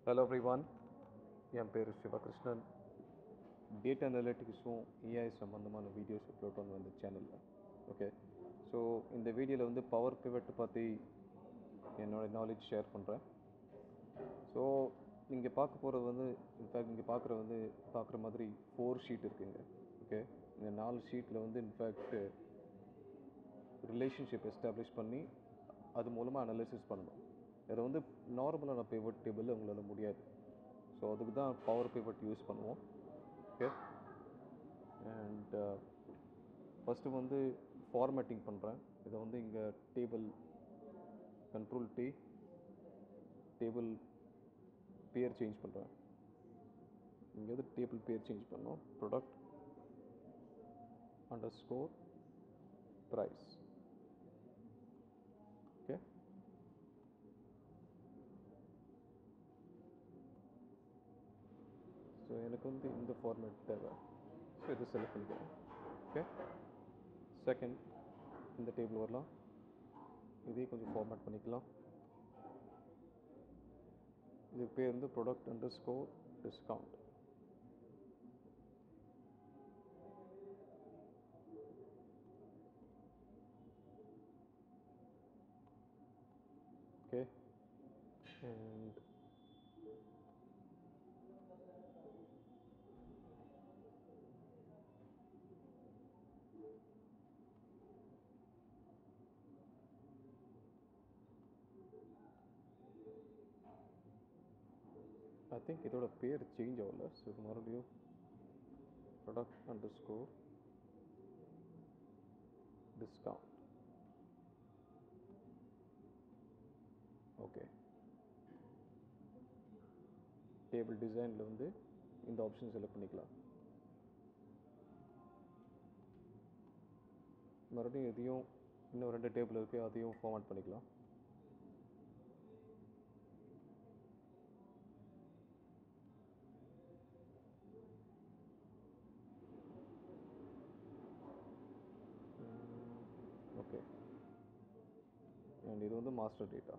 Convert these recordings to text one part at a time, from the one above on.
Hello everyone, என் பேர் Sivakrishnan. Data அனலிட்டிக்ஸும் AI சம்மந்தமான videos upload பண்ணுவேன் இந்த சேனலில். ஓகே, ஸோ இந்த வீடியோவில் வந்து பவர் பிவட் பற்றி என்னோடய நாலேஜ் ஷேர் பண்ணுறேன். ஸோ நீங்கள் பார்க்க போகிறது வந்து இன்ஃபேக்ட் நீங்கள் பார்க்குற மாதிரி 4 ஷீட் இருக்குங்க. ஓகே, இந்த 4 ஷீட்டில் வந்து இன்ஃபேக்ட் ரிலேஷன்ஷிப் எஸ்டாப்ளிஷ் பண்ணி அது மூலமாக அனலைசிஸ் பண்ணணும். இதை வந்து நார்மலான பிவட் டேபிளில் உங்களால் முடியாது. ஸோ அதுக்கு தான் பவர் பிவட் யூஸ் பண்ணுவோம். ஓகே, அண்ட் ஃபஸ்ட்டு வந்து ஃபார்மேட்டிங் பண்ணுறேன். இதை வந்து இங்கே டேபிள் கண்ட்ரோல் டி டேபிள் பேர் சேஞ்ச் பண்ணுறேன். இங்கே வந்து டேபிள் பேர் சேஞ்ச் பண்ணோம். Product underscore price. Okay, so எனக்கு வந்து இந்த ஃபார்மேட் தேவை. ஸோ இதை செலக்ட் பண்ணிக்கிறேன். ஓகே, செகண்ட் இந்த டேபிள் வரலாம். இதையும் கொஞ்சம் ஃபார்மேட் பண்ணிக்கலாம். இதுக்கு பேர் வந்து product underscore discount. Okay, and I think இதோட பேர் சேஞ்ச் ஆகல. ஸோ இது மறுபடியும் product underscore discount. Okay, table டிசைனில் வந்து இந்த ஆப்ஷன் செலக்ட் பண்ணிக்கலாம். மறுபடியும் இதையும் இன்னும் 2 டேபிள் இருக்குது, அதையும் ஃபார்மேட் பண்ணிக்கலாம். ஓகே, அண்ட் இது வந்து master data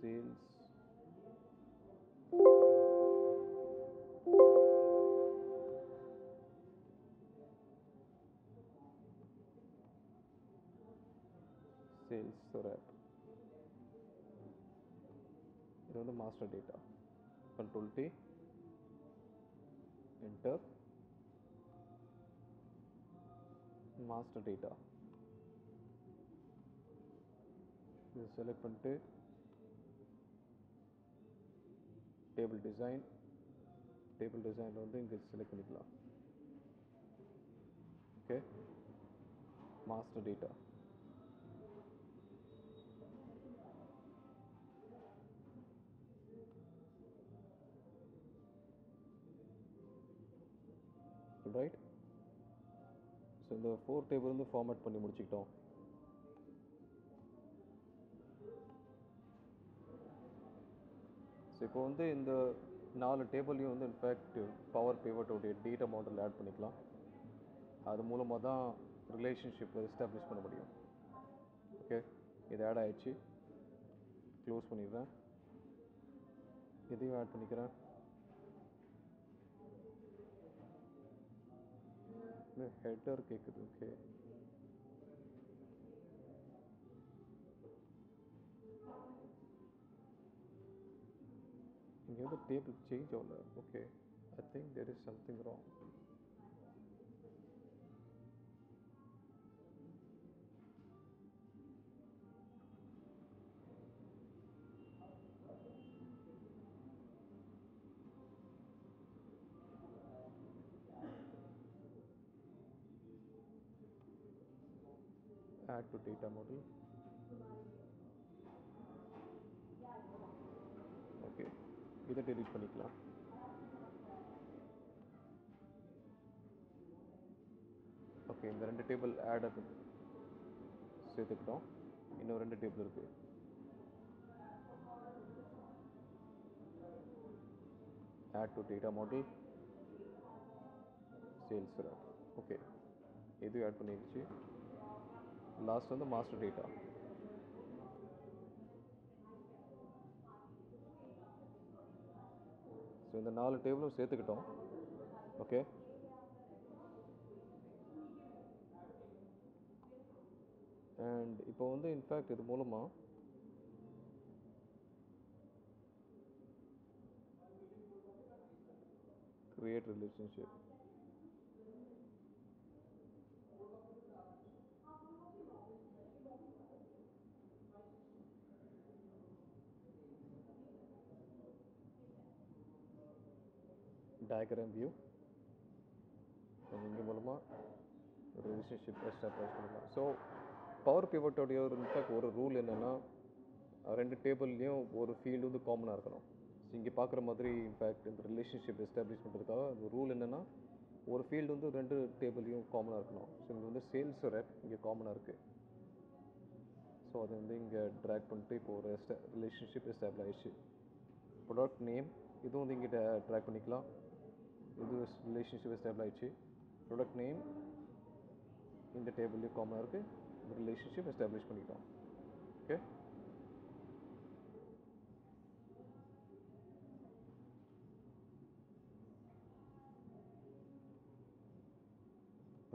sales sales rep. இது வந்து master data. Control D enter master data. இது செலக்ட் பண்ணிட்டு டேபிள் டிசைனில் வந்து இங்கே செலக்ட் பண்ணிக்கலாம். Okay, master data. Right, so இந்த 4 டேபிள் வந்து ஃபார்மேட் பண்ணி முடிச்சுக்கிட்டோம். ஸோ இப்போ வந்து இந்த 4 டேபிளையும் வந்து இன்ஃபேக்ட் பவர் பிவட்டோடைய டேட்டா மாடல் ஆட் பண்ணிக்கலாம். அது மூலமாக தான் ரிலேஷன்ஷிப்பை எஸ்டாப்ளிஷ் பண்ண முடியும். ஓகே, இது ஆட் ஆகிடுச்சு. க்ளோஸ் பண்ணிடுறேன். இதையும் ஆட் பண்ணிக்கிறேன். ஹெட்டர் கேட்குது. ஓகே, இங்கே வந்து டேபிள் சேஞ்ச் ஆகல. Okay, I think there is something wrong. Add to data model. Okay, இதை டெலிட் பண்ணிக்கலாம். ஓகே, இந்த 2 டேபிள் ஆட் சேர்த்துக்கிட்டோம். இன்னும் 2 டேபிள் இருக்குது. Add to data model sales rep. Okay, இது ஆட் பண்ணிடுச்சு. லாஸ்ட் வந்து மாஸ்டர் டேட்டா. இந்த 4 டேபிளும் சேர்த்துக்கிட்டோம். ஓகே, அண்ட் இப்போ வந்து இன்ஃபேக்ட் இது மூலமாக create relationship. Diagram view. இங்கே மூலமாக ரிலேஷன்ஷிப் எஸ்டாப்ளிஷ் பண்ணலாம். ஸோ பவர் பிவட்டோடைய ஒரு இன்ஃபேக்ட் ஒரு ரூல் என்னென்னா, 2 டேபிள்லேயும் ஒரு ஃபீல்டு வந்து காமனாக இருக்கணும். ஸோ இங்கே பார்க்குற மாதிரி இன்ஃபேக்ட் இந்த ரிலேஷன்ஷிப் எஸ்டாப்ளிஷ் பண்ணுறதுக்காக அந்த ரூல் என்னென்னா, ஒரு ஃபீல்டு வந்து 2 டேபிள்லையும் காமனாக இருக்கணும். ஸோ இங்கே வந்து சேல்ஸ் ரெப் இங்கே காமனாக இருக்குது. ஸோ அது வந்து இங்கே ட்ராக் பண்ணிட்டு இப்போ ஒரு ரிலேஷன்ஷிப் எஸ்டாப்ளிஷ் ஆயிடுச்சு. ப்ராடக்ட் நேம் இதுவும் வந்து இங்கே ட்ராக் பண்ணிக்கலாம். இது ரிலேஷன்ஷிப் எஸ்டாப்ளிஷ் ஆயிடுச்சு. ப்ராடக்ட் நேம் இந்த டேபிள்லேயும் காமனாக இருக்குது. இந்த ரிலேஷன்ஷிப் எஸ்டாப்ளிஷ் பண்ணிக்கிட்டோம். Okay,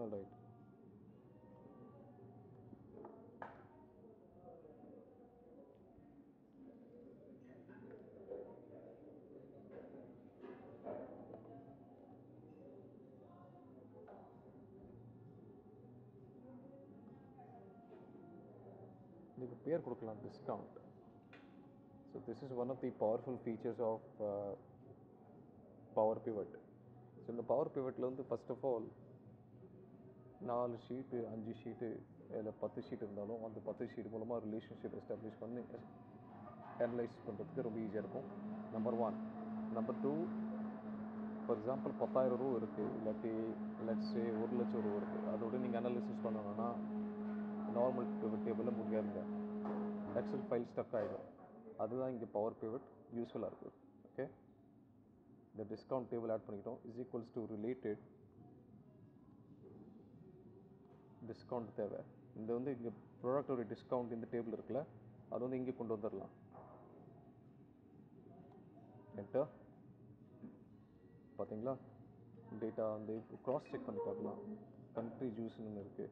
all right. இதுக்கு பேர் கொடுக்கலாம் discount. So this is one of the powerful features of power pivot. ஸோ இந்த பவர் பிவட்டில் வந்து first of all 4 sheet 5 sheet இல்லை 10 ஷீட் இருந்தாலும் அந்த 10 ஷீட் மூலமாக ரிலேஷன்ஷிப் எஸ்டாப்ளிஷ் பண்ணி அனலைஸ் பண்ணுறதுக்கு ரொம்ப ஈஸியாக இருக்கும். நம்பர் 1. நம்பர் 2, ஃபார் எக்ஸாம்பிள் 10,000 ரூபா இருக்குது, இல்லாட்டி லட்சே 1,00,000 ரூபா இருக்குது. அதோடு நீங்கள் அனாலிசிஸ் பண்ணணும்னா நார்மல் பிவட் டேபிளில் முடியாதுங்க. எக்ஸல் ஃபைல் ஸ்டக் ஆகிடும். அதுதான் இங்கே பவர் பிவட் யூஸ்ஃபுல்லாக இருக்குது. ஓகே, இந்த டிஸ்கவுண்ட் டேபிள் ஆட் பண்ணிக்கிட்டோம். Is equals to related discount தேவை. இந்த வந்து இங்கே ப்ராடக்டோட டிஸ்கவுண்ட் இந்த டேபிள் இருக்குல்ல, அது வந்து இங்கே கொண்டு வந்துடலாம். என்டர். பார்த்தீங்களா, டேட்டா வந்து க்ராஸ் செக் பண்ணி பார்க்கலாம். கண்ட்ரி ஜூஸ்ன்னு இருக்குது.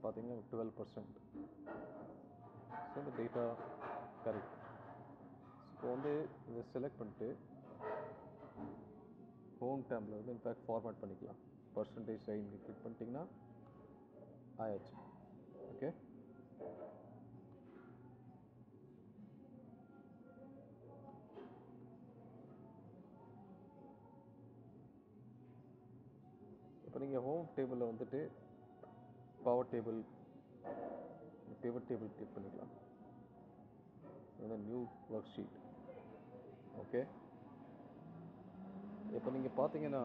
பார்த்தீங்கன்னா 12%. ஸோ இந்த டேட்டா கரெக்ட். இப்போ வந்து இதை செலக்ட் பண்ணிட்டு ஹோம் டேபில் வந்து இன்ஃபேக்ட் ஃபார்மேட் பண்ணிக்கலாம். பர்சன்டேஜ் சைன் கிளிக் பண்ணிட்டீங்கன்னா ஆயாச்சு. ஓகே, இப்போ நீங்கள் ஹோம் டேபிளில் வந்துட்டு power table pivot table click பண்ணிக்கலாம். இது நியூ ஒர்க் ஷீட். ஓகே, இப்போ நீங்கள் பார்த்தீங்கன்னா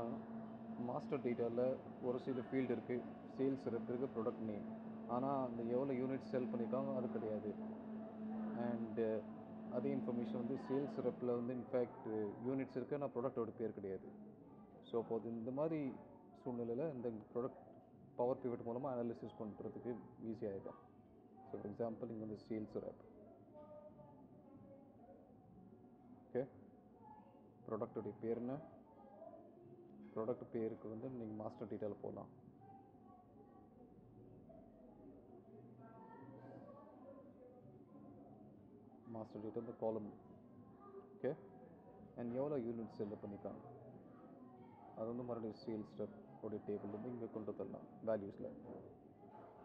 மாஸ்டர் டேட்டாவில் ஒரு சில ஃபீல்டு இருக்குது. சேல்ஸ் ரெப் இருக்குது, ப்ராடக்ட் நேம். ஆனால் அந்த எவ்வளோ யூனிட் செல் பண்ணியிருக்காங்க அது கிடையாது. அண்டு அதே இன்ஃபர்மேஷன் வந்து சேல்ஸ் ரெப்பில் வந்து இன்ஃபேக்ட் யூனிட்ஸ் இருக்குது, ஆனால் ப்ராடக்டோட பேர் கிடையாது. ஸோ அப்போது இந்த மாதிரி சூழ்நிலையில் இந்த ப்ராடக்ட் பவர் பிவட் மூலமாக அனாலிசிஸ் பண்ணுறதுக்கு ஈஸியாகிடும். ஸோ ஃபார் எக்ஸாம்பிள் இங்கே வந்து சேல்ஸ் ரெப். ஓகே, ப்ராடக்டோடைய பேர் என்ன? ப்ராடக்ட் பேருக்கு வந்து நீங்கள் மாஸ்டர் டீட்டெயில் போகலாம். மாஸ்டர் டீட்டெயில் இந்த காலம். ஓகே, அண்ட் எவ்வளோ யூனிட் செல் பண்ணியிருக்காங்க அது வந்து மறுபடியும் சேல்ஸ் ரெப் உடைய டேபிள் வந்து இங்கே கொண்டு வரலாம் வேல்யூஸில்.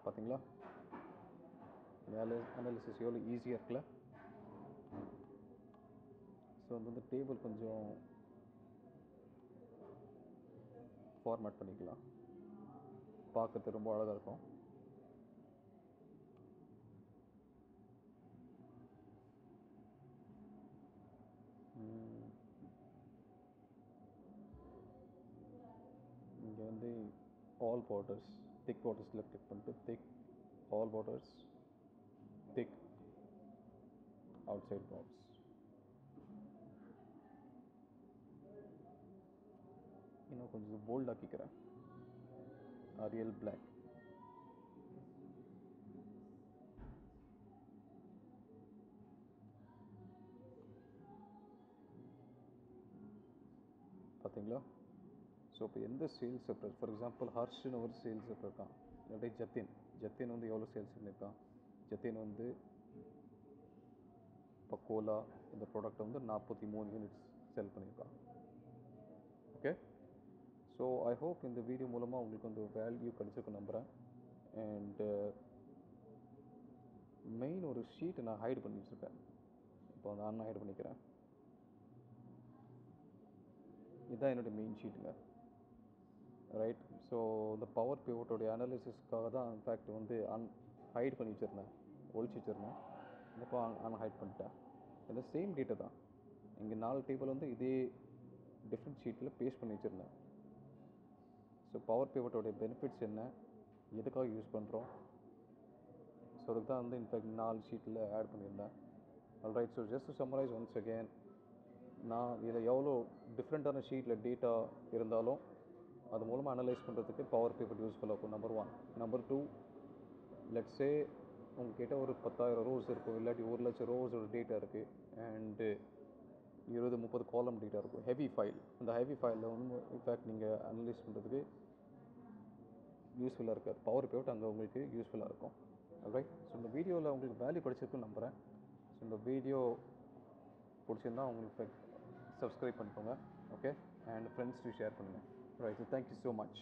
பார்த்தீங்களா, அனாலிசிஸ் எவ்வளோ ஈஸியாக இருக்குல்ல. ஸோ வந்து டேபிள் கொஞ்சம் ஃபார்மேட் பண்ணிக்கலாம், பார்க்கறது ரொம்ப அழகாக இருக்கும். இங்கே வந்து ஆல் பார்டர்ஸ் திக் பார்டர்ஸில் கிளிக் பண்ணிட்டு திக் ஆல் பார்டர்ஸ் திக் அவுட் சைட் பாக்ஸ். இன்னும் கொஞ்சம் போல்டாக்கிக்கிறேன். அரியல் பிளாக். பார்த்தீங்களா? ஸோ இப்போ எந்த சேல்ஸ் செப்பரேட், ஃபார் எக்ஸாம்பிள் ஹர்ஷ்னு ஒரு சேல்ஸ் செப்பரேட் இருக்கான், இல்லாட்டி ஜத்தின் வந்து எவ்வளோ சேல்ஸ் பண்ணியிருக்கான்? ஜத்தின் வந்து இப்போ கோலா இந்த ப்ராடக்ட்டை வந்து 43 யூனிட்ஸ் செல் பண்ணியிருக்கான். ஓகே, ஸோ ஐ ஹோப் இந்த வீடியோ மூலமாக உங்களுக்கு வந்து வேல்யூ கிடைச்சிருக்கு நம்புகிறேன். அண்டு மெயின் ஒரு ஷீட்டை நான் ஹைட் பண்ணி வச்சுருக்கேன். இப்போ வந்து நான் ஹைட் பண்ணிக்கிறேன். இதுதான் என்னுடைய மெயின் ஷீட்டுங்க, ரைட்? ஸோ இந்த பவர் பிவோட்டோடைய அனாலிசிஸ்க்காக தான் இன்ஃபேக்ட் வந்து ஹைட் பண்ணி வச்சுருந்தேன், ஒழிச்சு வச்சுருந்தேன். இப்போ ஹைட் பண்ணிட்டேன். இந்த சேம் டேட்டா தான் இங்கே 4 டேபிள் வந்து இதே டிஃப்ரெண்ட் ஷீட்டில் பேஸ்ட் பண்ணி வச்சுருந்தேன். ஸோ பவர் பிவோட்டோடைய பெனிஃபிட்ஸ் என்ன, எதுக்காக யூஸ் பண்ணுறோம், ஸோ அதுக்கு தான் வந்து இன்ஃபேக்ட் 4 ஷீட்டில் ஆட் பண்ணியிருந்தேன். Alright, so just to summarise once again, நான் இதில் எவ்வளோ டிஃப்ரெண்ட்டான ஷீட்டில் டேட்டா இருந்தாலும் அது மூலமாக அனலைஸ் பண்ணுறதுக்கு பவர் பிவட் யூஸ்ஃபுல்லாக இருக்கும். நம்பர் 1. நம்பர் 2, லெட்ஸே உங்கள்கிட்ட ஒரு 10,000 ரோஸ் இருக்கும், இல்லாட்டி 1,00,000 ரோஸோட டேட்டா இருக்குது, அண்டு 20-30 காலம் டேட்டா இருக்கும், ஹெவி ஃபைல். அந்த ஹெவி ஃபைலில் வந்து இன்ஃபேக்ட் நீங்கள் அனலைஸ் பண்ணுறதுக்கு யூஸ்ஃபுல்லாக இருக்காது. பவர் பிவட் அங்கே உங்களுக்கு யூஸ்ஃபுல்லாக இருக்கும். ஓகே, ஸோ இந்த வீடியோவில் உங்களுக்கு வேல்யூ படிச்சிருக்குன்னு நம்புகிறேன். ஸோ இந்த வீடியோ பிடிச்சிருந்தால் உங்களுக்கு சப்ஸ்கிரைப் பண்ணிக்கோங்க. ஓகே, அண்ட் ஃப்ரெண்ட்ஸ்க்கு ஷேர் பண்ணுங்கள். Right, thank you so much.